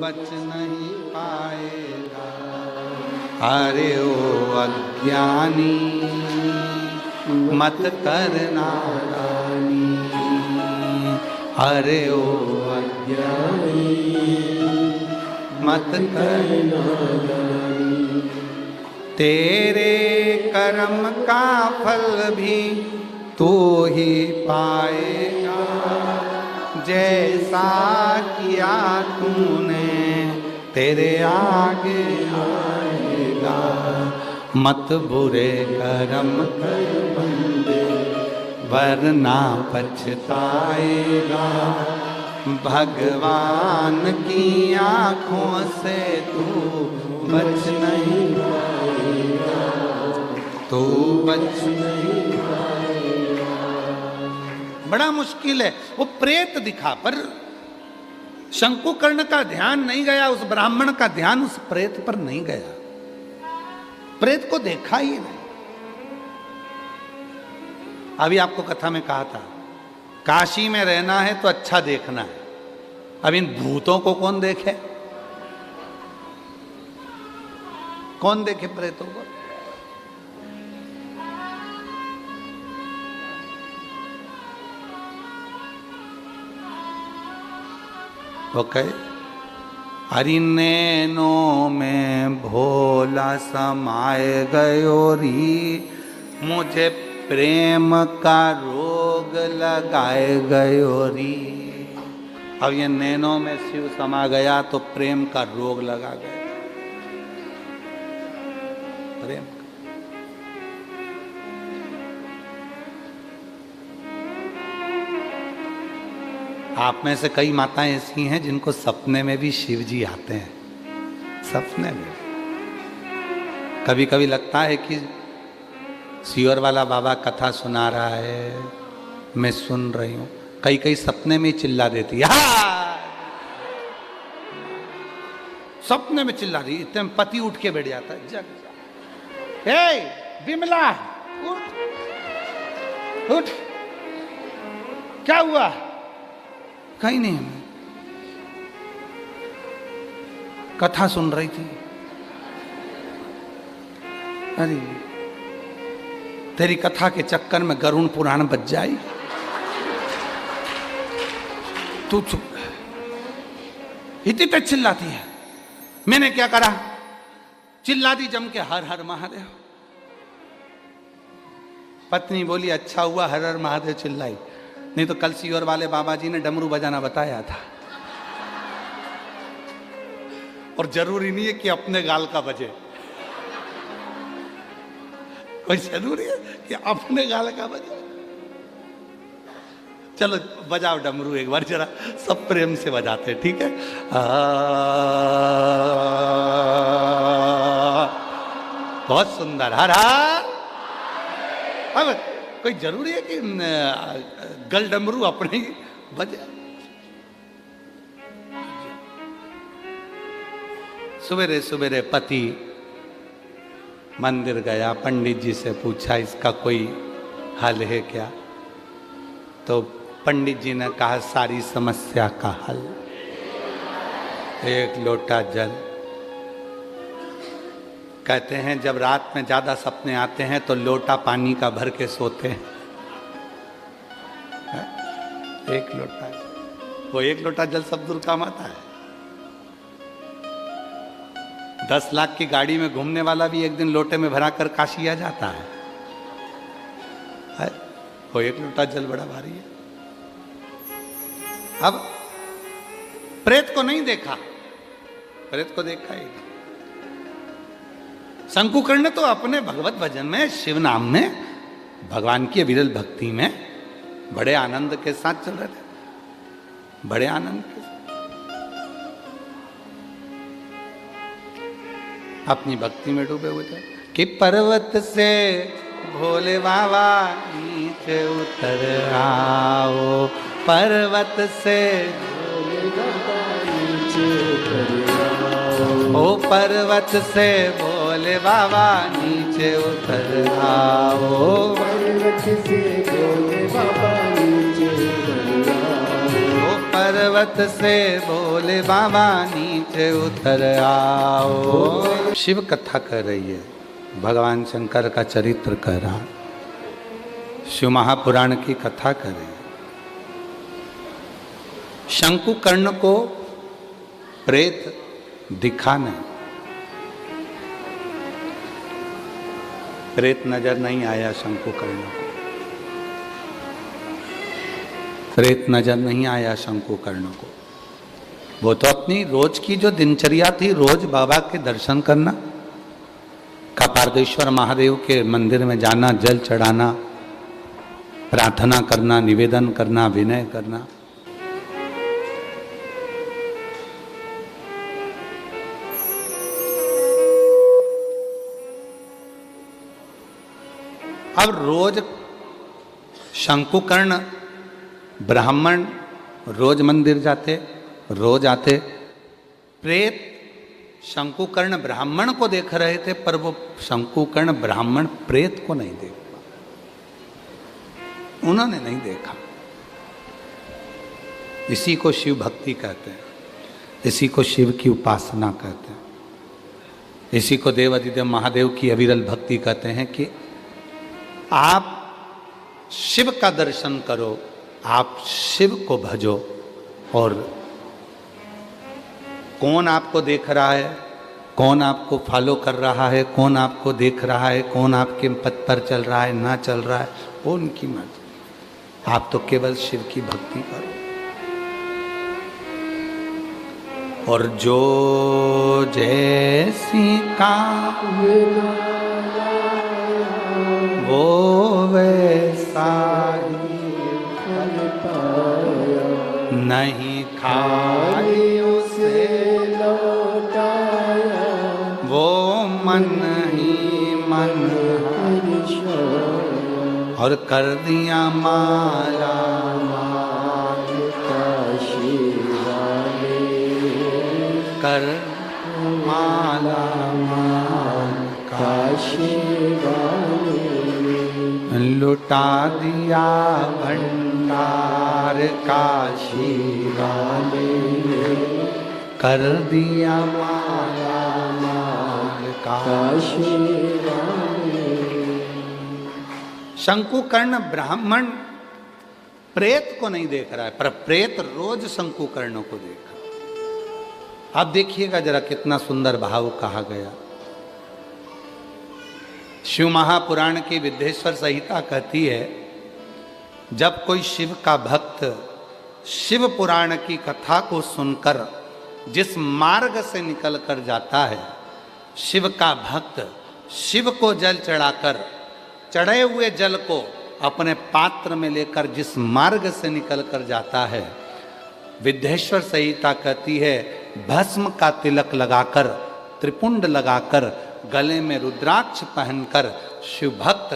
बच नहीं पाएगा। अरे ओ अज्ञानी मत कर नादानी, अरे ओ अज्ञानी मत कर नादानी। तेरे कर्म का फल भी तू ही पाएगा, जैसा किया तूने तेरे आगे आएगा। मत बुरे कर्म कर बंदे, वरना पछताएगा। भगवान की आँखों से तू बच नहीं पाएगा, तू बच नहीं पाएगा। बड़ा मुश्किल है। वो प्रेत दिखा, पर शंकुकर्ण का ध्यान नहीं गया, उस ब्राह्मण का ध्यान उस प्रेत पर नहीं गया। प्रेत को देखा ही नहीं। अभी आपको कथा में कहा था, काशी में रहना है तो अच्छा देखना है। अब इन भूतों को कौन देखे? कौन देखे प्रेतों को? ओके। हरि नैनों में भोला समाए गयो री, मुझे प्रेम का रोग लगाए गयो री। अब ये नैनों में शिव समा गया तो प्रेम का रोग लगा गया। प्रेम आप में से कई माताएं ऐसी हैं जिनको सपने में भी शिव जी आते हैं। सपने में कभी कभी लगता है कि सियोर वाला बाबा कथा सुना रहा है, मैं सुन रही हूं। कई कई सपने में चिल्ला देती है, सपने में चिल्ला रही, इतने में पति उठ के बैठ जाता है। जग हे विमला, उठ उठ, क्या हुआ? कहीं नहीं, कथा सुन रही थी। अरे तेरी कथा के चक्कर में गरुण पुराण बच जाए, तू चुप। इतनी तक चिल्लाती है। मैंने क्या करा? चिल्लाती जम के हर हर महादेव। पत्नी बोली अच्छा हुआ हर हर महादेव चिल्लाई, नहीं तो कल सियोर वाले बाबा जी ने डमरू बजाना बताया था। और जरूरी नहीं है कि अपने गाल का बजे, कोई जरूरी है कि अपने गाल का बजे। चलो बजाओ डमरू एक बार जरा, सब प्रेम से बजाते, ठीक है? बहुत सुंदर, हर हर। अब कोई जरूरी है कि गल डमरू अपने ही बजे? सवेरे सवेरे पति मंदिर गया, पंडित जी से पूछा इसका कोई हल है क्या? तो पंडित जी ने कहा सारी समस्या का हल एक लोटा जल। कहते हैं जब रात में ज्यादा सपने आते हैं तो लोटा पानी का भर के सोते हैं। एक लोटा, वो एक लोटा जल सब दूर काम आता है। 10 लाख की गाड़ी में घूमने वाला भी एक दिन लोटे में भरा कर काशी आ जाता है। वो एक लोटा जल बड़ा भारी है। अब प्रेत को नहीं देखा, प्रेत को देखा ही नहीं। शंकुकर्ण तो अपने भगवत भजन में, शिव नाम में, भगवान की विरल भक्ति में बड़े आनंद के साथ चल रहे थे, बड़े आनंद के साथ अपनी भक्ति में डूबे हुए थे। कि पर्वत से भोले बाबा नीचे उतर आओ, पर्वत से भोले बाबा नीचे उतर आओ, ओ पर्वत से भोले बाबा नीचे उतर आओ, पर्वत से भोले बाबा नीचे उतर आओ, ओ पर्वत से बोले बाबा नीचे उतर आओ। शिव कथा कर रही है, भगवान शंकर का चरित्र कह रहा, शिव महापुराण की कथा कर रही है। शंकुकर्ण को प्रेत दिखा नहीं, प्रेत नजर नहीं आया शंकुकर्ण को, प्रेत नजर नहीं आया शंकुकर्ण को। वो तो अपनी रोज की जो दिनचर्या थी, रोज बाबा के दर्शन करना, कपार्देश्वर महादेव के मंदिर में जाना, जल चढ़ाना, प्रार्थना करना, निवेदन करना, विनय करना। अब रोज शंकुकर्ण ब्राह्मण रोज मंदिर जाते, रोज आते। प्रेत शंकुकर्ण ब्राह्मण को देख रहे थे, पर वो शंकुकर्ण ब्राह्मण प्रेत को नहीं देख पा, उन्होंने नहीं देखा। इसी को शिव भक्ति कहते हैं, इसी को शिव की उपासना कहते हैं, इसी को देव अधिदेव महादेव की अविरल भक्ति कहते हैं कि आप शिव का दर्शन करो, आप शिव को भजो। और कौन आपको देख रहा है, कौन आपको फॉलो कर रहा है, कौन आपको देख रहा है, कौन आपके पथ पर चल रहा है, ना चल रहा है, वो उनकी मर्जी। आप तो केवल शिव की भक्ति करो। और जो जैसी का वो वैसा ही नहीं खाई उसे लौटाया, वो मन ही मन और कर दिया माला माल काशी वाले, कर माला माल काशी वाले, लुटा दिया भंडार काशी वाले, कर दिया माला माल काशी वाले। शंकुकर्ण ब्राह्मण प्रेत को नहीं देख रहा है, पर प्रेत रोज शंकुकर्ण को देखा। अब देखिएगा जरा कितना सुंदर भाव कहा गया। शिव महापुराण की विद्येश्वर संहिता कहती है, जब कोई शिव का भक्त शिव पुराण की कथा को सुनकर जिस मार्ग से निकल कर जाता है, शिव का भक्त शिव को जल चढ़ाकर चढ़े हुए जल को अपने पात्र में लेकर जिस मार्ग से निकल कर जाता है, विद्येश्वर संहिता कहती है भस्म का तिलक लगाकर, त्रिपुंड लगाकर, गले में रुद्राक्ष पहनकर शिव भक्त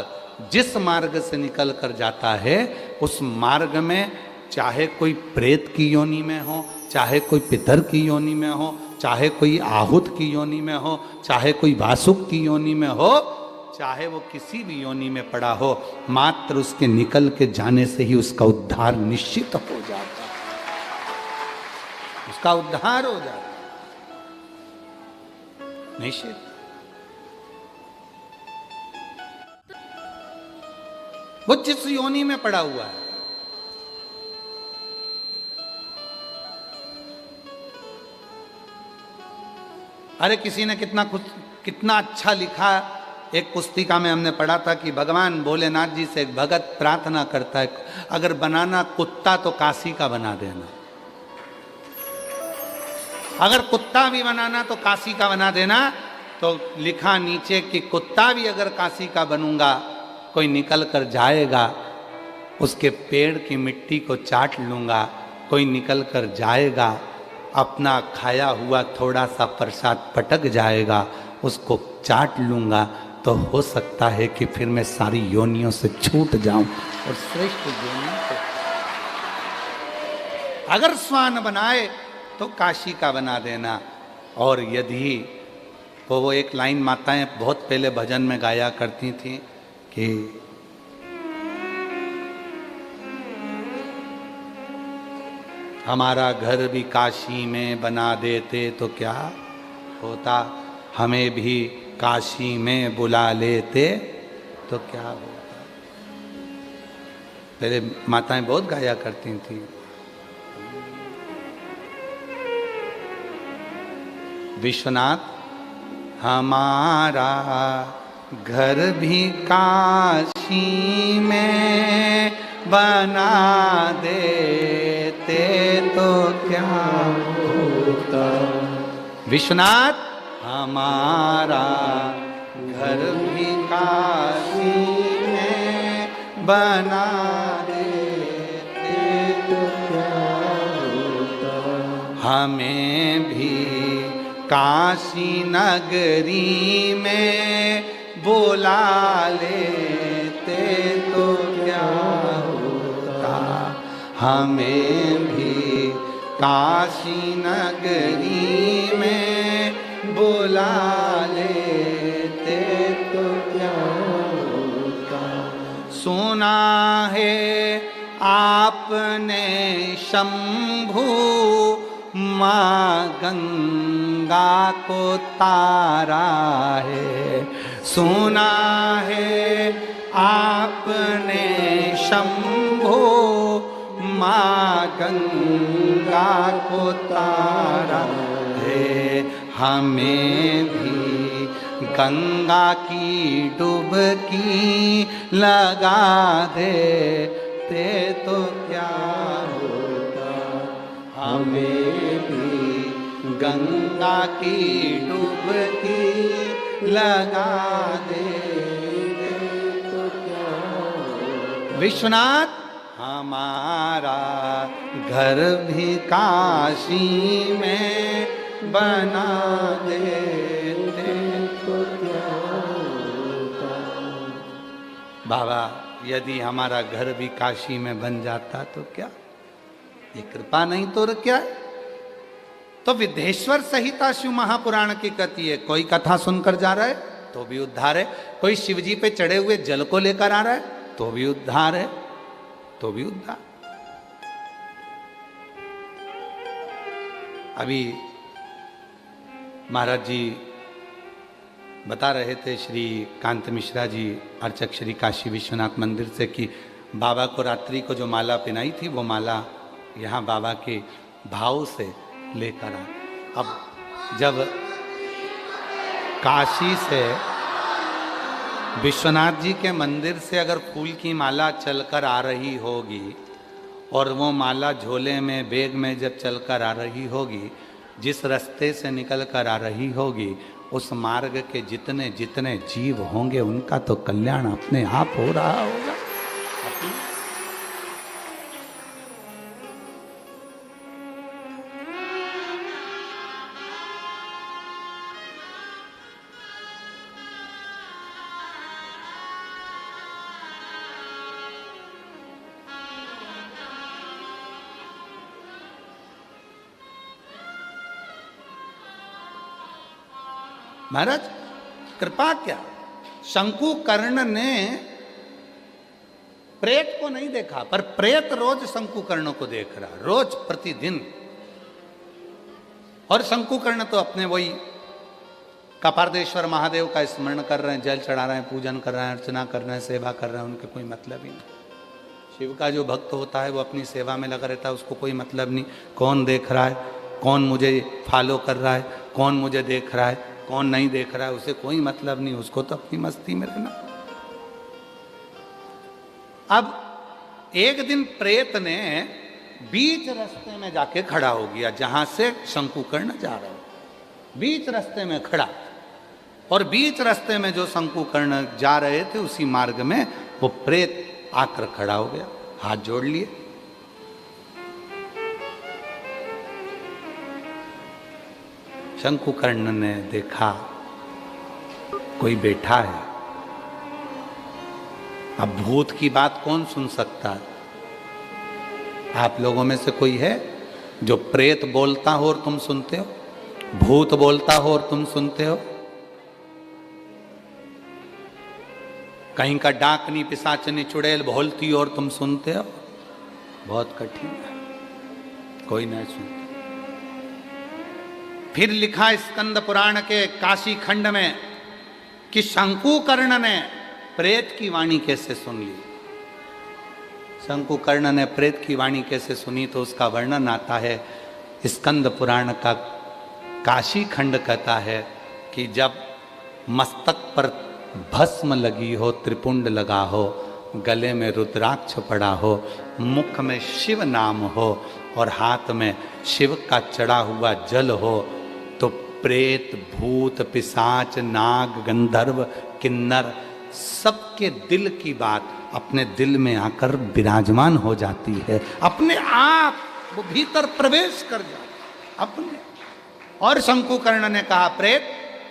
जिस मार्ग से निकल कर जाता है, उस मार्ग में चाहे कोई प्रेत की योनि में हो, चाहे कोई पितर की योनि में हो, चाहे कोई आहूत की योनि में हो, चाहे कोई वासुक की योनि में हो, चाहे वो किसी भी योनि में पड़ा हो, मात्र उसके निकल के जाने से ही उसका उद्धार निश्चित हो जाता है, उसका उद्धार हो जाता है निश्चित। वो जिस योनि में पड़ा हुआ है, अरे किसी ने कितना अच्छा लिखा। एक पुस्तिका में हमने पढ़ा था कि भगवान भोलेनाथ जी से एक भगत प्रार्थना करता है, अगर बनाना कुत्ता तो काशी का बना देना, अगर कुत्ता भी बनाना तो काशी का बना देना। तो लिखा नीचे कि कुत्ता भी अगर काशी का बनूंगा, कोई निकल कर जाएगा, उसके पेड़ की मिट्टी को चाट लूँगा, कोई निकल कर जाएगा, अपना खाया हुआ थोड़ा सा प्रसाद पटक जाएगा, उसको चाट लूँगा, तो हो सकता है कि फिर मैं सारी योनियों से छूट जाऊं और श्रेष्ठ योनियों को। अगर स्वान बनाए तो काशी का बना देना। और यदि वो एक लाइन माताएं बहुत पहले भजन में गाया करती थी कि हमारा घर भी काशी में बना देते तो क्या होता, हमें भी काशी में बुला लेते तो क्या होता। पहले माताएं बहुत गाया करती थी। विश्वनाथ हमारा घर भी काशी में बना देते तो क्या होता। विश्वनाथ हमारा घर भी काशी में बना देते तो क्या होता। हमें भी काशी नगरी में बुला लेते तो क्या होता। हमें भी काशी नगरी में बुला लेते तो क्या होता। सुना है आपने शंभू माँ गंगा को तारा है। सुना है आपने शंभो माँ गंगा को तारा है। हमें भी गंगा की डुबकी लगा देते तो क्या होता। हमें भी गंगा की डुबकी लगा देते तो क्या होता। विश्वनाथ हमारा घर भी काशी में बना देते तो क्या होता। बाबा यदि हमारा घर भी काशी में बन जाता तो क्या, ये कृपा नहीं तो क्या है। तो विदेश्वर संहिता शिव महापुराण की कथी है। कोई कथा सुनकर जा रहा है तो भी उद्धार है, कोई शिवजी पे चढ़े हुए जल को लेकर आ रहा है तो भी उद्धार है, तो भी उद्धार। अभी महाराज जी बता रहे थे, श्री कांत मिश्रा जी अर्चक श्री काशी विश्वनाथ मंदिर से, कि बाबा को रात्रि को जो माला पहनाई थी वो माला यहाँ बाबा के भाव से लेकर आ। अब जब काशी से विश्वनाथ जी के मंदिर से अगर फूल की माला चलकर आ रही होगी और वो माला झोले में बैग में जब चलकर आ रही होगी, जिस रास्ते से निकल कर आ रही होगी, उस मार्ग के जितने जितने जीव होंगे उनका तो कल्याण अपने आप हो रहा होगा। महाराज कृपा क्या, शंकुकर्ण ने प्रेत को नहीं देखा, पर प्रेत रोज शंकुकर्ण को देख रहा, रोज प्रतिदिन। और शंकुकर्ण तो अपने वही कपारदेश्वर महादेव का स्मरण कर रहे हैं, जल चढ़ा रहे हैं, पूजन कर रहे हैं, अर्चना कर रहे हैं, सेवा कर रहे हैं, उनके कोई मतलब ही नहीं। शिव का जो भक्त होता है वो अपनी सेवा में लगा रहता है, उसको कोई मतलब नहीं कौन देख रहा है, कौन मुझे फॉलो कर रहा है, कौन मुझे देख रहा है, कौन नहीं देख रहा है, उसे कोई मतलब नहीं, उसको तो अपनी मस्ती में रहना। अब एक दिन प्रेत ने बीच रास्ते में जाके खड़ा हो गया, जहां से शंकुकर्ण जा रहा है, बीच रास्ते में खड़ा। और बीच रास्ते में जो शंकुकर्ण जा रहे थे उसी मार्ग में वो प्रेत आकर खड़ा हो गया, हाथ जोड़ लिए। शंकुकर्ण ने देखा कोई बैठा है। अब भूत की बात कौन सुन सकता है? आप लोगों में से कोई है जो प्रेत बोलता हो और तुम सुनते हो, भूत बोलता हो और तुम सुनते हो? कहीं का डाकनी पिशाचनी चुड़ैल बोलती हो और तुम सुनते हो? बहुत कठिन है। कोई नहीं सुनता। फिर लिखा स्कंद पुराण के काशी खंड में कि शंकुकर्ण ने प्रेत की वाणी कैसे सुन ली। शंकुकर्ण ने प्रेत की वाणी कैसे सुनी, तो उसका वर्णन आता है स्कंद पुराण का। काशी खंड कहता है कि जब मस्तक पर भस्म लगी हो, त्रिपुंड लगा हो, गले में रुद्राक्ष पड़ा हो, मुख में शिव नाम हो और हाथ में शिव का चढ़ा हुआ जल हो, तो प्रेत, भूत, पिशाच, नाग, गंधर्व, किन्नर सबके दिल की बात अपने दिल में आकर विराजमान हो जाती है। अपने आप वो भीतर प्रवेश कर जाता अपने। और शंकुकर्ण ने कहा, प्रेत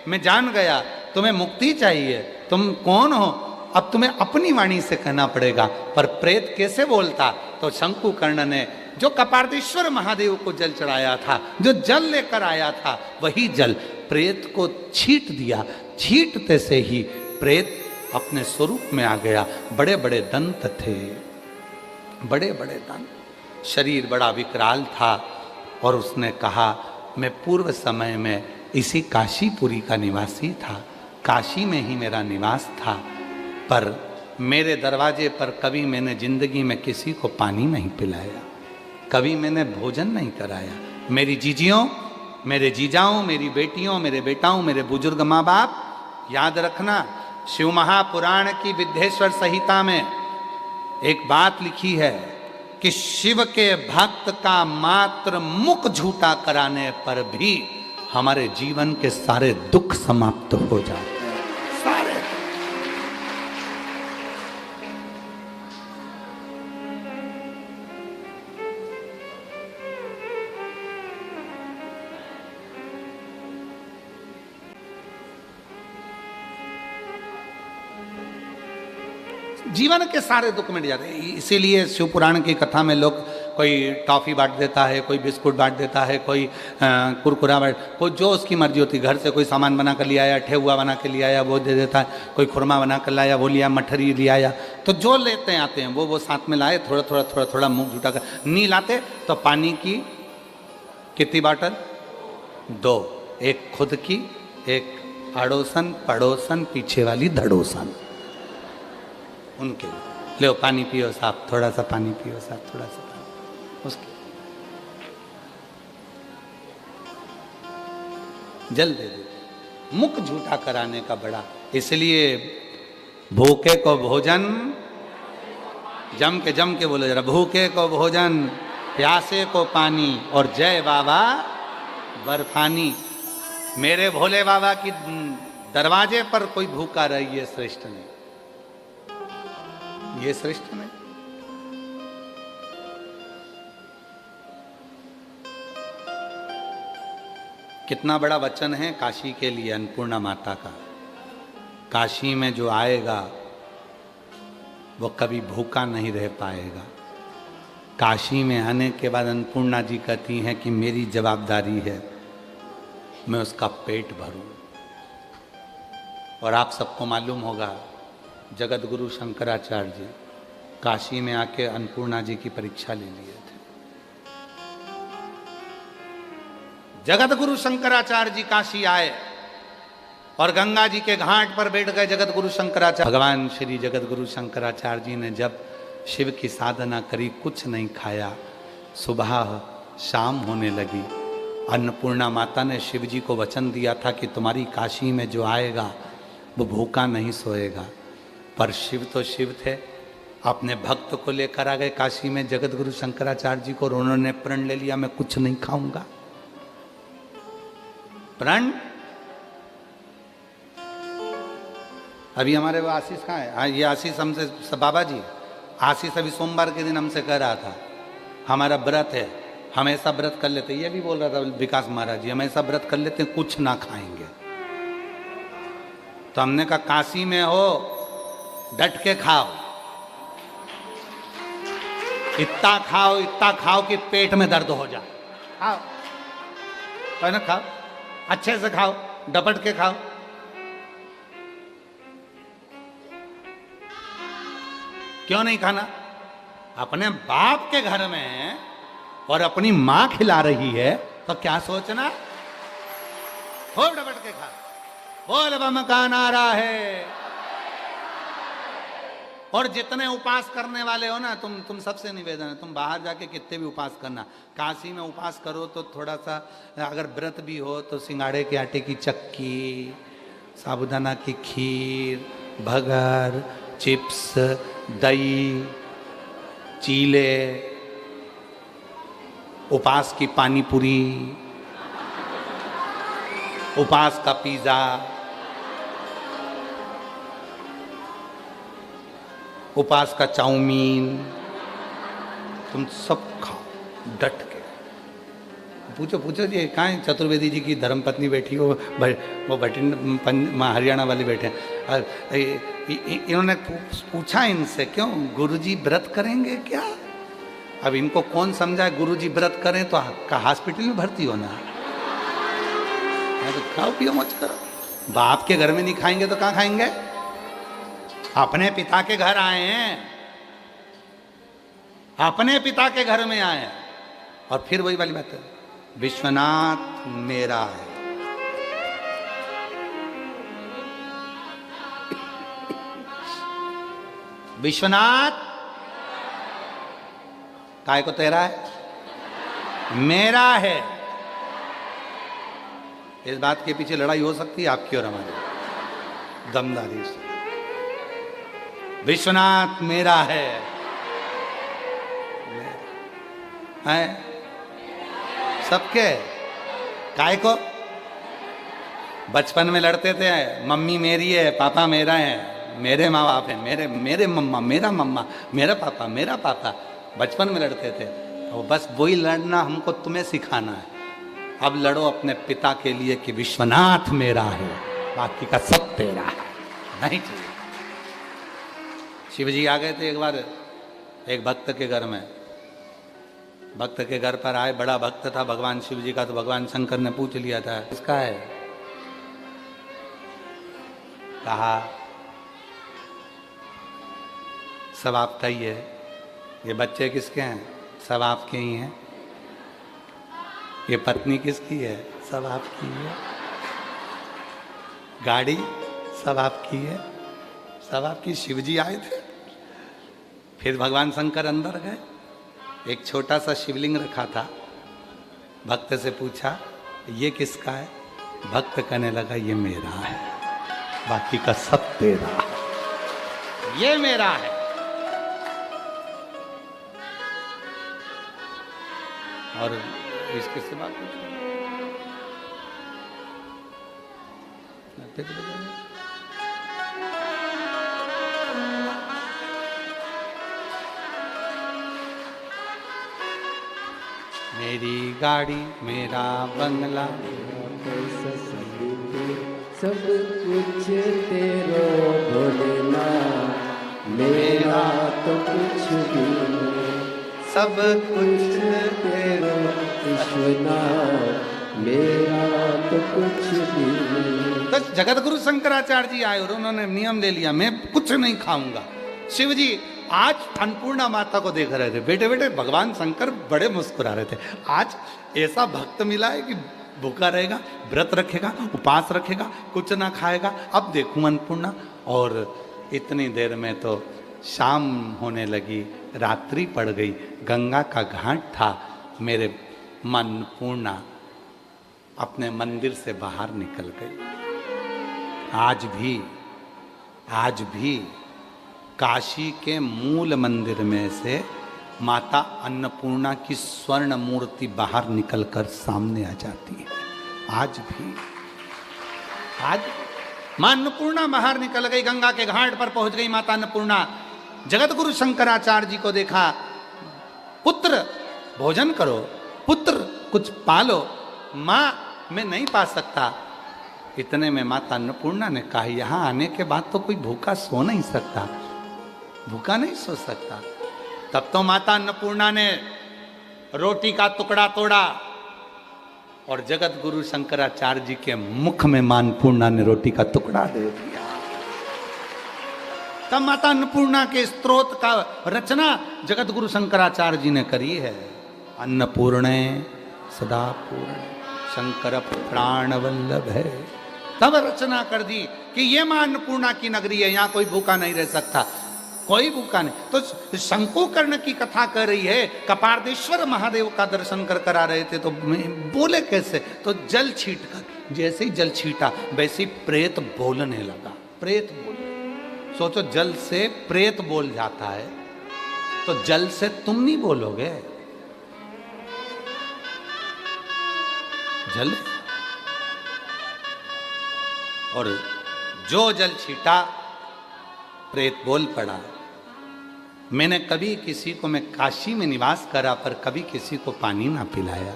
मैं जान गया तुम्हें मुक्ति चाहिए, तुम कौन हो, अब तुम्हें अपनी वाणी से कहना पड़ेगा। पर प्रेत कैसे बोलता? तो शंकुकर्ण ने जो कपार्दीश्वर महादेव को जल चढ़ाया था, जो जल लेकर आया था, वही जल प्रेत को छींट दिया। छींटते से ही प्रेत अपने स्वरूप में आ गया। बड़े बड़े दंत थे, बड़े बड़े दंत, शरीर बड़ा विकराल था। और उसने कहा, मैं पूर्व समय में इसी काशीपुरी का निवासी था, काशी में ही मेरा निवास था, पर मेरे दरवाजे पर कभी मैंने जिंदगी में किसी को पानी नहीं पिलाया, कभी मैंने भोजन नहीं कराया। मेरी जीजियों, मेरे जीजाओं, मेरी बेटियों, मेरे बेटाओं, मेरे बुजुर्ग माँ बाप, याद रखना, शिव महापुराण की विद्येश्वर संहिता में एक बात लिखी है कि शिव के भक्त का मात्र मुख झूठा कराने पर भी हमारे जीवन के सारे दुख समाप्त हो जाते हैं, सारे। जीवन के सारे दुख मिट जाते हैं। इसीलिए शिव पुराण की कथा में लोग, कोई टॉफ़ी बांट देता है, कोई बिस्कुट बांट देता है, कोई कुरकुरा बांट, कोई जो उसकी मर्जी होती है। घर से कोई सामान बना कर ले आया, ठेहुआ बना के ले आया, वो दे देता है। कोई खुरमा बना कर लाया, वो लिया, मठरी ले आया। तो जो लेते आते हैं वो साथ में लाए, थोड़ा थोड़ा थोड़ा थोड़ा मुँह झूठा कर। नहीं लाते तो पानी की कितनी बाटल? 2, एक खुद की, एक अड़ोसन पड़ोसन पीछे वाली धड़ोसन, उनके ले पानी पियो साहब, थोड़ा सा पानी पियो साहब, थोड़ा सा पानी, उसके जल दे देते। मुख झूठा कराने का बड़ा, इसलिए भूखे को भोजन, जम के बोलो जरा, भूखे को भोजन, प्यासे को पानी, और जय बाबा बर्फानी। मेरे भोले बाबा की दरवाजे पर कोई भूखा रही, ये श्रेष्ठ नहीं, ये श्रेष्ठ नहीं। कितना बड़ा वचन है काशी के लिए अन्नपूर्णा माता का। काशी में जो आएगा वो कभी भूखा नहीं रह पाएगा। काशी में आने के बाद अन्नपूर्णा जी कहती हैं कि मेरी जवाबदारी है मैं उसका पेट भरूं। और आप सबको मालूम होगा, जगत गुरु शंकराचार्य जी काशी में आके अन्नपूर्णा जी की परीक्षा ले लिए थे। जगत गुरु शंकराचार्य जी काशी आए और गंगा जी के घाट पर बैठ गए। जगत गुरु शंकराचार्य, भगवान श्री जगत गुरु शंकराचार्य जी ने जब शिव की साधना करी, कुछ नहीं खाया। सुबह शाम होने लगी। अन्नपूर्णा माता ने शिव जी को वचन दिया था कि तुम्हारी काशी में जो आएगा वो भूखा नहीं सोएगा। पर शिव तो शिव थे, अपने भक्त को लेकर आ गए काशी में जगत गुरु शंकराचार्य जी को, और उन्होंने प्रण ले लिया, मैं कुछ नहीं खाऊंगा। प्रण। अभी हमारे वो आशीष कहाँ है? हाँ, ये आशीष हमसे, बाबा जी आशीष अभी सोमवार के दिन हमसे कह रहा था हमारा व्रत है, हमेशा व्रत कर लेते। ये भी बोल रहा था विकास महाराज जी, हमेशा व्रत कर लेते, कुछ ना खाएंगे। तो हमने कहा काशी में हो डट के खाओ, इतना खाओ कि पेट में दर्द हो जाए। खाओ, है ना, खाओ, अच्छे से खाओ, डपट के खाओ। क्यों नहीं खाना? अपने बाप के घर में और अपनी मां खिला रही है तो क्या सोचना। खूब डबट के खा, बोल बम का नारा है। और जितने उपास करने वाले हो ना, तुम सबसे निवेदन है, तुम बाहर जाके कितने भी उपास करना, काशी में उपास करो तो थोड़ा सा, अगर व्रत भी हो तो सिंगाड़े के आटे की चक्की, साबूदाना की खीर, भगर, चिप्स, दही, चीले, उपास की पानी पूरी, उपास का पिज्जा, उपास का चाउमीन, तुम सब खाओ डट के। पूछो जी कहाँ है चतुर्वेदी जी की धर्मपत्नी बैठी हो, वो हरियाणा वाले बैठे हैं। इन्होंने पूछा इनसे, क्यों गुरुजी व्रत करेंगे क्या? अब इनको कौन समझाए गुरुजी व्रत करें तो हॉस्पिटल में भर्ती होना। तो खाओ पियो मत करो। बाप के घर में नहीं खाएंगे तो कहाँ खाएंगे? अपने पिता के घर आए हैं, अपने पिता के घर में आए हैं। और फिर वही वाली बात है, विश्वनाथ मेरा है। विश्वनाथ काय को तेरा है, मेरा है। इस बात के पीछे लड़ाई हो सकती है आपकी और हमारी, दमदारी से। विश्वनाथ मेरा है सबके। काय को बचपन में लड़ते थे, मम्मी मेरी है पापा मेरा है, मेरे माँ बाप है, मेरे मम्मा, मेरा मम्मा, मेरा पापा, बचपन में लड़ते थे। और बस वही लड़ना हमको तुम्हें सिखाना है। अब लड़ो अपने पिता के लिए कि विश्वनाथ मेरा है, बाकी का सब तेरा है। नहीं चाहिए। शिवजी आ गए थे एक बार एक भक्त के घर में। भक्त के घर पर आए, बड़ा भक्त था भगवान शिव जी का, तो भगवान शंकर ने पूछ लिया था किसका है? कहा सब आपका ही है। ये बच्चे किसके हैं? सब आपके ही हैं। ये पत्नी किसकी है? सब आपकी है। गाड़ी सब आपकी है, सब आपकी। शिवजी आए थे। फिर भगवान शंकर अंदर गए, एक छोटा सा शिवलिंग रखा था। भक्त से पूछा ये किसका है? भक्त कहने लगा ये मेरा है, बाकी का सब तेरा है। ये मेरा है। और इसके सिवा कुछ मेरी गाड़ी मेरा बंगला सब कुछ तेरो भोलेना, मेरा तो कुछ भी नहीं। सब कुछ तेरो विश्वनाथ, मेरा तो कुछ भी नहीं। तो जगत गुरु शंकराचार्य जी आए और उन्होंने नियम ले लिया, मैं कुछ नहीं खाऊंगा। शिव जी आज अन्नपूर्णा माता को देख रहे थे। बेटे बेटे भगवान शंकर बड़े मुस्कुरा रहे थे। आज ऐसा भक्त मिला है कि भूखा रहेगा, व्रत रखेगा, उपास रखेगा, कुछ ना खाएगा। अब देखूं अन्नपूर्णा। और इतनी देर में तो शाम होने लगी, रात्रि पड़ गई, गंगा का घाट था। मेरे मन पूर्णा अपने मंदिर से बाहर निकल गई। आज भी काशी के मूल मंदिर में से माता अन्नपूर्णा की स्वर्ण मूर्ति बाहर निकलकर सामने आ जाती है। आज मां अन्नपूर्णा बाहर निकल गई, गंगा के घाट पर पहुंच गई माता अन्नपूर्णा। जगत गुरु शंकराचार्य जी को देखा, पुत्र भोजन करो, पुत्र कुछ पालो। मां मैं नहीं पा सकता। इतने में माता अन्नपूर्णा ने कहा यहां आने के बाद तो कोई भूखा सो नहीं सकता, भूखा नहीं सो सकता। तब तो माता अन्नपूर्णा ने रोटी का टुकड़ा तोड़ा और जगत गुरु शंकराचार्य जी के मुख में मां अन्नपूर्णा ने रोटी का टुकड़ा दे दिया। तब माता अन्नपूर्णा के स्तोत्र का रचना जगत गुरु शंकराचार्य जी ने करी है। अन्नपूर्णे सदा पूर्ण शंकर प्राण वल्लभ है। तब रचना कर दी कि ये मां अन्नपूर्णा की नगरी है, यहां कोई भूखा नहीं रह सकता, कोई भूखा नहीं। तो शंकुकर्ण की कथा कर रही है, कपार्देश्वर महादेव का दर्शन कर कर आ रहे थे, तो बोले कैसे? तो जल छीट कर, जैसे ही जल छीटा वैसे ही प्रेत बोलने लगा। प्रेत बोले, सोचो जल से प्रेत बोल जाता है, तो जल से तुम नहीं बोलोगे? जल और जो जल छीटा प्रेत बोल पड़ा। मैंने कभी किसी को, मैं काशी में निवास करा पर कभी किसी को पानी ना पिलाया,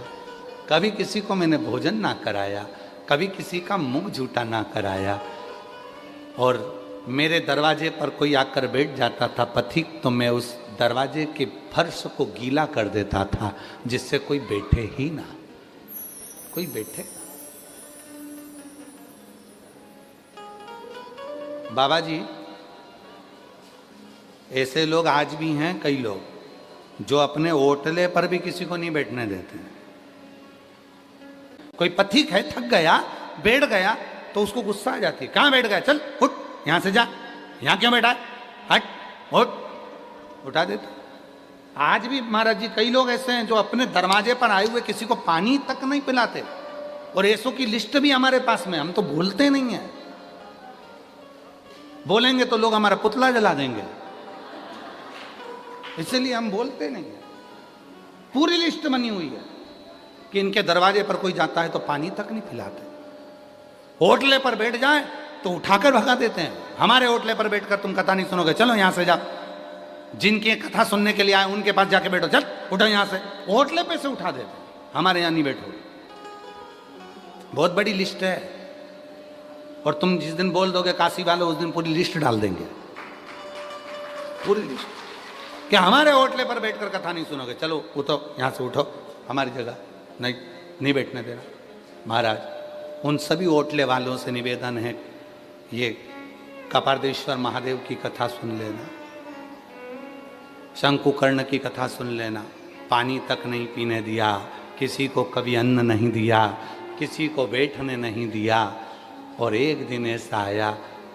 कभी किसी को मैंने भोजन ना कराया, कभी किसी का मुंह झूठा ना कराया। और मेरे दरवाजे पर कोई आकर बैठ जाता था पथिक, तो मैं उस दरवाजे के फर्श को गीला कर देता था जिससे कोई बैठे ही ना, कोई बैठे। बाबा जी, ऐसे लोग आज भी हैं, कई लोग जो अपने ओटले पर भी किसी को नहीं बैठने देते हैं। कोई पथिक है, थक गया, बैठ गया, तो उसको गुस्सा आ जाती है, कहां बैठ गया, चल उठ यहां से जा, यहां क्यों बैठा है, हट उठ, उठा देते। आज भी महाराज जी कई लोग ऐसे हैं जो अपने दरवाजे पर आए हुए किसी को पानी तक नहीं पिलाते, और ऐसों की लिस्ट भी हमारे पास में, हम तो बोलते नहीं है। बोलेंगे तो लोग हमारा पुतला जला देंगे, इसलिए हम बोलते नहीं है। पूरी लिस्ट बनी हुई है कि इनके दरवाजे पर कोई जाता है तो पानी तक नहीं पिलाते, होटले पर बैठ जाए तो उठाकर भगा देते हैं। हमारे होटले पर बैठकर तुम कथा नहीं सुनोगे, चलो यहां से जा, जिनकी कथा सुनने के लिए आए उनके पास जाके बैठो, चल उठो यहां से, होटले पे से उठा देते, हमारे यहां नहीं बैठो। बहुत बड़ी लिस्ट है, और तुम जिस दिन बोल दोगे काशी वालों, उस दिन पूरी लिस्ट डाल देंगे, पूरी लिस्ट, कि हमारे होटले पर बैठकर कथा नहीं सुनोगे, चलो उठो यहां से, उठो हमारी जगह नहीं बैठने देना। महाराज, उन सभी होटले वालों से निवेदन है, ये कपार्देश्वर महादेव की कथा सुन लेना, शंकुकर्ण की कथा सुन लेना। पानी तक नहीं पीने दिया, किसी को कभी अन्न नहीं दिया, किसी को बैठने नहीं दिया, और एक दिन ऐसा आया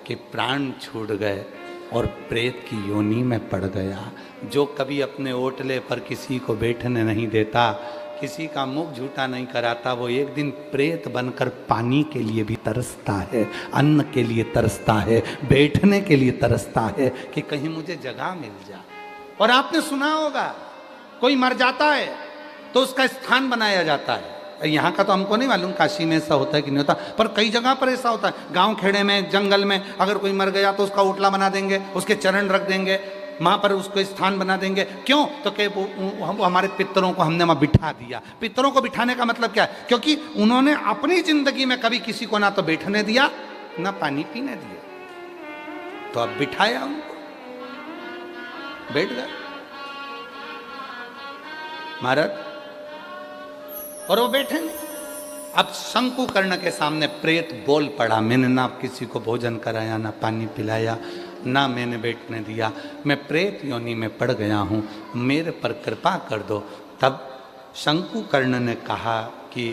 कि प्राण छूट गए और प्रेत की योनि में पड़ गया। जो कभी अपने ओटले पर किसी को बैठने नहीं देता, किसी का मुख झूठा नहीं कराता, वो एक दिन प्रेत बनकर पानी के लिए भी तरसता है, अन्न के लिए तरसता है, बैठने के लिए तरसता है कि कहीं मुझे जगह मिल जाए। और आपने सुना होगा, कोई मर जाता है तो उसका स्थान बनाया जाता है। यहाँ का तो हमको नहीं मालूम काशी में ऐसा होता है कि नहीं होता, पर कई जगह पर ऐसा होता है। गांव खेड़े में, जंगल में अगर कोई मर गया तो उसका ओटला बना देंगे, उसके चरण रख देंगे, वहाँ पर उसको स्थान बना देंगे। क्यों? तो कि वो हमारे पितरों को हमने वहाँ बिठा दिया। पितरों को बिठाने का मतलब क्या है? क्योंकि उन्होंने अपनी जिंदगी में कभी किसी को ना तो बैठने दिया, ना पानी पीने दिया, तो अब बिठाया उनको, बैठ गए महाराज, और वो बैठे नहीं। अब शंकुकर्ण के सामने प्रेत बोल पड़ा, मैंने ना किसी को भोजन कराया, ना पानी पिलाया, ना मैंने बैठने दिया, मैं प्रेत योनि में पड़ गया हूँ, मेरे पर कृपा कर दो। तब शंकुकर्ण ने कहा कि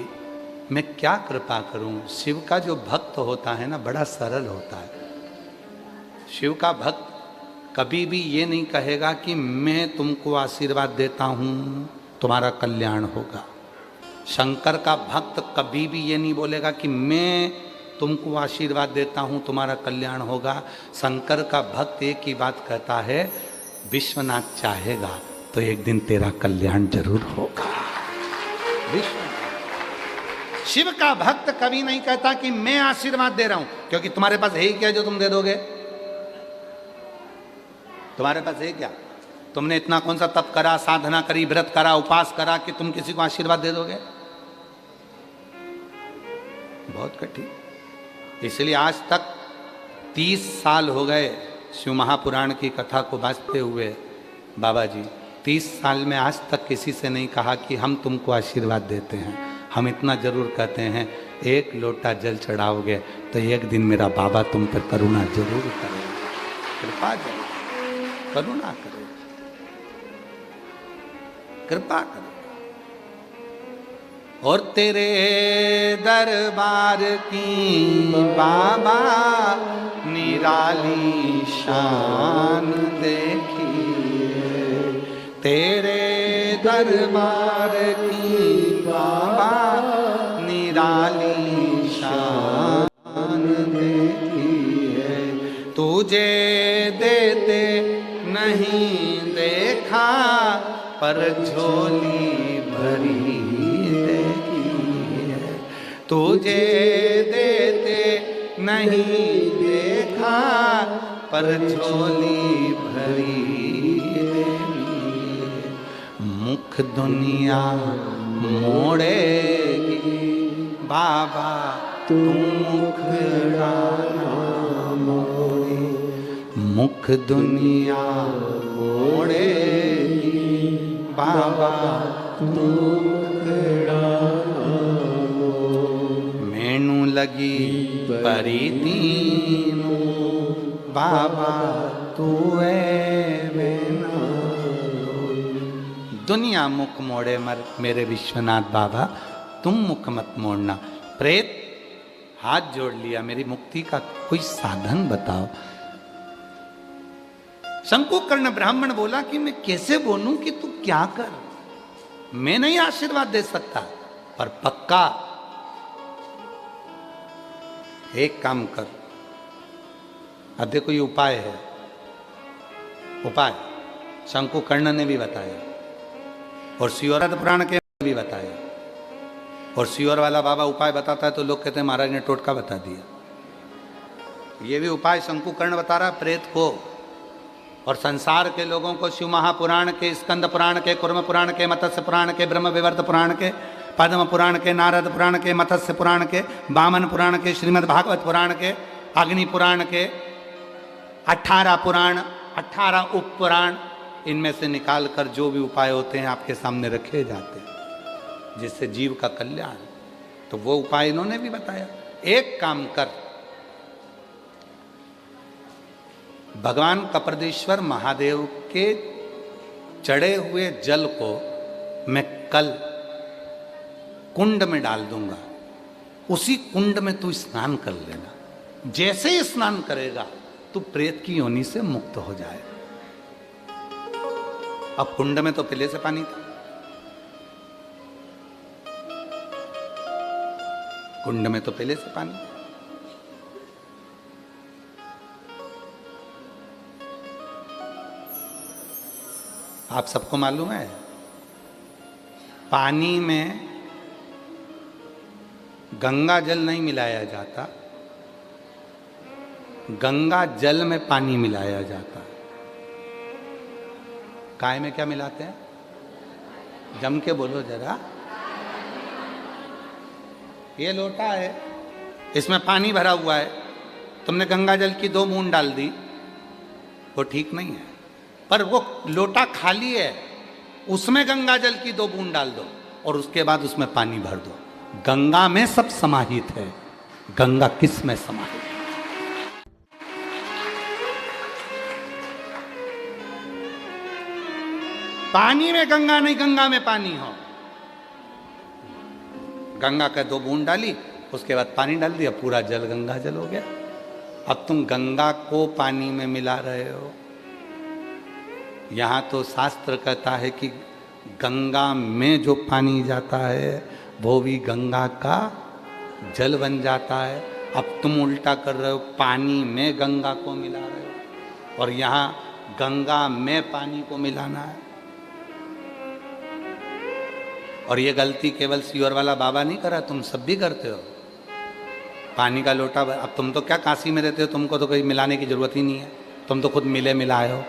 मैं क्या कृपा करूँ? शिव का जो भक्त होता है ना, बड़ा सरल होता है। शिव का भक्त कभी भी ये नहीं कहेगा कि मैं तुमको आशीर्वाद देता हूँ, तुम्हारा कल्याण होगा। शंकर का भक्त कभी भी ये नहीं बोलेगा कि मैं तुमको आशीर्वाद देता हूँ, तुम्हारा कल्याण होगा। शंकर का भक्त एक ही बात कहता है, विश्वनाथ चाहेगा तो एक दिन तेरा कल्याण जरूर होगा। विश्वनाथ। शिव का भक्त कभी नहीं कहता कि मैं आशीर्वाद दे रहा हूं, क्योंकि तुम्हारे पास है ही क्या जो तुम दे दोगे? तुम्हारे पास है क्या? तुमने इतना कौन सा तप करा, साधना करी, व्रत करा, उपास करा कि तुम किसी को आशीर्वाद दे दोगे? बहुत कठिन। इसलिए आज तक 30 साल हो गए शिव महापुराण की कथा को बांचते हुए। बाबा जी 30 साल में आज तक किसी से नहीं कहा कि हम तुमको आशीर्वाद देते हैं। हम इतना जरूर कहते हैं, एक लोटा जल चढ़ाओगे तो एक दिन मेरा बाबा तुम पर करुणा जरूर करेगा, कृपा जरूर, करुणा करेगा, कृपा करेगा। और तेरे दरबार की बाबा निराली शान देखिए, तेरे दरबार की बाबा निराली शान देखिए। तुझे देते नहीं देखा पर झोली भरी देखी है। तुझे देते नहीं देखा पर झोली भरी देखी है। मुख दुनिया मोड़ेगी बाबा तू मुखड़ा ना मोड़े। मुख दुनिया मोड़ेगी बाबा तू मुखड़ा ना मोड़े। मैनू लगी परी दीनू बाबा तू ना। दुनिया मुख मोड़े मर मेरे विश्वनाथ बाबा तुम मुख मत मोड़ना। प्रेत हाथ जोड़ लिया, मेरी मुक्ति का कोई साधन बताओ। शंकुकर्ण ब्राह्मण बोला कि मैं कैसे बोलूं कि तू क्या कर, मैं नहीं आशीर्वाद दे सकता, पर पक्का एक काम कर। अब देखो ये उपाय है, उपाय शंकुकर्ण ने भी बताया और सियोरद पुराण के भी बताया। और सियोर वाला बाबा उपाय बताता है तो लोग कहते हैं महाराज ने टोटका बता दिया। ये भी उपाय शंकुकर्ण बता रहा प्रेत को, और संसार के लोगों को शिव महापुराण के, स्कंद पुराण के, कुर्म पुराण के, मत्स्य पुराण के, ब्रह्म विवर्त पुराण के, पद्म पुराण के, नारद पुराण के, मत्स्य पुराण के, वामन पुराण के, श्रीमद् भागवत पुराण के, अग्नि पुराण के, 18 पुराण, 18 उप पुराण, इनमें से निकाल कर जो भी उपाय होते हैं आपके सामने रखे जाते हैं जिससे जीव का कल्याण। तो वो उपाय इन्होंने भी बताया। एक काम कर, भगवान कपरदेश्वर महादेव के चढ़े हुए जल को मैं कल कुंड में डाल दूंगा, उसी कुंड में तू स्नान कर लेना। जैसे ही स्नान करेगा तू प्रेत की योनि से मुक्त हो जाए। अब कुंड में तो पहले से पानी था, कुंड में तो पहले से पानी। आप सबको मालूम है पानी में गंगा जल नहीं मिलाया जाता, गंगा जल में पानी मिलाया जाता। काय में क्या मिलाते हैं? जम के बोलो जरा। ये लोटा है, इसमें पानी भरा हुआ है, तुमने गंगा जल की 2 बूंद डाल दी, वो ठीक नहीं है। पर वो लोटा खाली है, उसमें गंगा जल की 2 बूंद डाल दो और उसके बाद उसमें पानी भर दो। गंगा में सब समाहित है, गंगा किस में समाहित है? पानी में गंगा नहीं, गंगा में पानी हो। गंगा का 2 बूंद डाली, उसके बाद पानी डाल दिया, पूरा जल गंगा जल हो गया। अब तुम गंगा को पानी में मिला रहे हो। यहाँ तो शास्त्र कहता है कि गंगा में जो पानी जाता है वो भी गंगा का जल बन जाता है। अब तुम उल्टा कर रहे हो, पानी में गंगा को मिला रहे हो और यहाँ गंगा में पानी को मिलाना है। और ये गलती केवल सियोर वाला बाबा नहीं करा, तुम सब भी करते हो। पानी का लोटा, अब तुम तो क्या काशी में रहते हो, तुमको तो कोई मिलाने की जरूरत ही नहीं है, तुम तो खुद मिले मिलाए हो,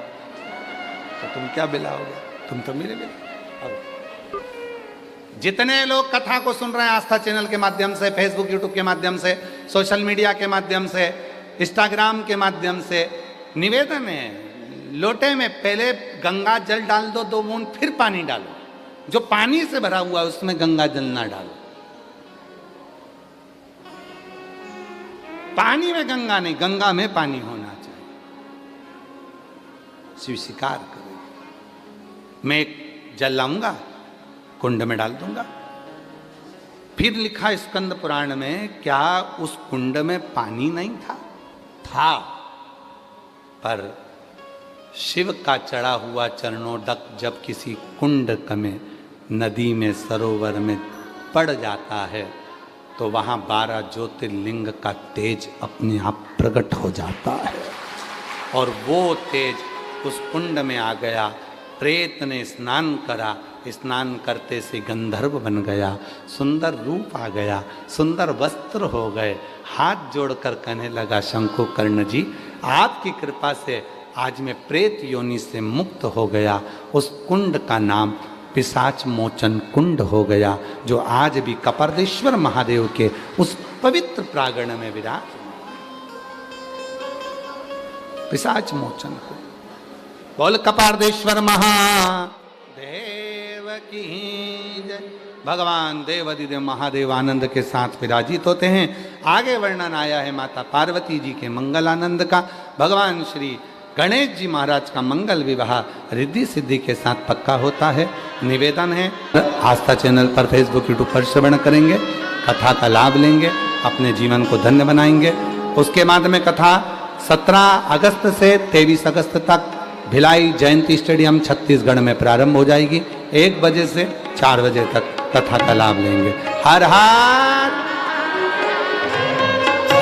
तो तुम क्या मिलाओगे? तुम तो मिले मिलाए। जितने लोग कथा को सुन रहे हैं आस्था चैनल के माध्यम से, फेसबुक यूट्यूब के माध्यम से, सोशल मीडिया के माध्यम से, इंस्टाग्राम के माध्यम से, निवेदन है लोटे में पहले गंगा जल डाल दो 2 बूंद, फिर पानी डालो। जो पानी से भरा हुआ है उसमें गंगा जल ना डालो। पानी में गंगा नहीं, गंगा में पानी होना चाहिए। शिव स्वीकार करो। मैं एक जल लाऊंगा, कुंड में डाल दूंगा, फिर लिखा स्कंद पुराण में, क्या उस कुंड में पानी नहीं था? था, पर शिव का चढ़ा हुआ चरणोदक जब किसी कुंड में, नदी में, सरोवर में पड़ जाता है तो वहां 12 ज्योतिर्लिंग का तेज अपने आप प्रकट हो जाता है। और वो तेज उस कुंड में आ गया। प्रेत ने स्नान करा, स्नान करते से गंधर्व बन गया, सुंदर रूप आ गया, सुंदर वस्त्र हो गए। हाथ जोड़कर कहने लगा, शंकुकर्ण जी आपकी कृपा से आज मैं प्रेत योनि से मुक्त हो गया। उस कुंड का नाम पिशाच मोचन कुंड हो गया, जो आज भी कपर्देश्वर महादेव के उस पवित्र प्रांगण में विराज। पिशाच मोचन कुंड। बोल कपारदेश्वर महादेव की जय। भगवान देवाधिदेव महादेव आनंद के साथ विराजित होते हैं। आगे वर्णन आया है माता पार्वती जी के मंगल आनंद का। भगवान श्री गणेश जी महाराज का मंगल विवाह रिद्धि सिद्धि के साथ पक्का होता है। निवेदन है, आस्था चैनल पर, फेसबुक, यूट्यूब पर श्रवण करेंगे, कथा का लाभ लेंगे, अपने जीवन को धन्य बनाएंगे। उसके बाद में कथा 17 अगस्त से 23 अगस्त तक भिलाई जयंती स्टेडियम छत्तीसगढ़ में प्रारंभ हो जाएगी। 1 बजे से 4 बजे तक कथा का लाभ लेंगे। हर हर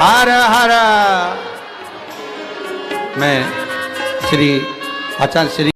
हर हर। मैं श्री आचार्य श्री